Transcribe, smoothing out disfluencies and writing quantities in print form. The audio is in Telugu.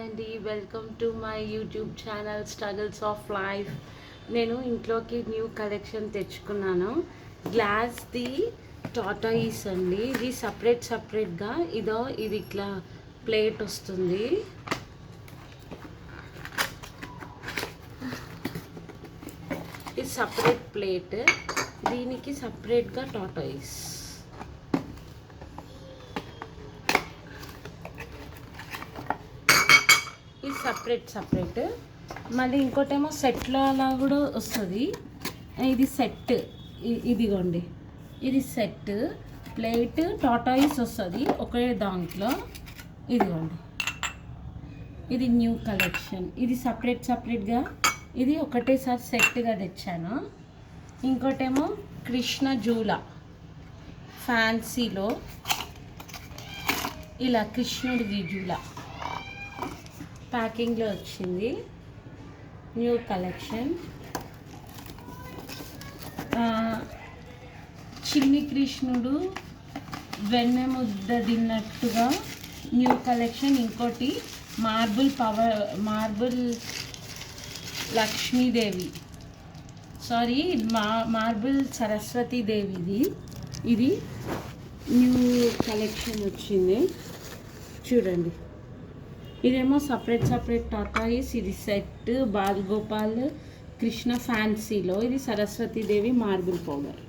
అండి, welcome to my YouTube channel struggles of life. నేను ఇంట్లోకి న్యూ కలెక్షన్ తెచ్చుకున్నాను. గ్లాస్ది టాటాయిస్ అండి. ఇది సపరేట్గా ఇది ఇట్లా ప్లేట్ వస్తుంది. ఇది సపరేట్ ప్లేట్, దీనికి సపరేట్గా టాటాయిస్. ఇది సపరేట్. మళ్ళీ ఇంకోటేమో సెట్లో అలా కూడా వస్తుంది. ఇది సెట్, ఇదిగోండి, ఇది సెట్ ప్లేట్ టాటాయిస్ వస్తుంది ఒకే దాంట్లో. ఇదిగోండి, ఇది న్యూ కలెక్షన్. ఇది సపరేట్గా, ఇది ఒకటేసారి సెట్గా తెచ్చాను. ఇంకోటేమో కృష్ణ జూల ఫ్యాన్సీలో ఇలా కృష్ణుడిది జూల ప్యాకింగ్లో వచ్చింది, న్యూ కలెక్షన్. చిన్ని కృష్ణుడు వెన్నె ముద్ద తిన్నట్టుగా న్యూ కలెక్షన్. ఇంకోటి మార్బుల్ లక్ష్మీదేవి, సారీ మార్బుల్ సరస్వతీదేవిది. ఇది న్యూ కలెక్షన్ వచ్చింది, చూడండి. ఇదేమో సపరేట్ టాటాయిస్. ఇది సెట్ బాల్ గోపాల్ కృష్ణ ఫ్యాన్సీలో. ఇది సరస్వతీదేవి మార్బుల్ పౌడర్.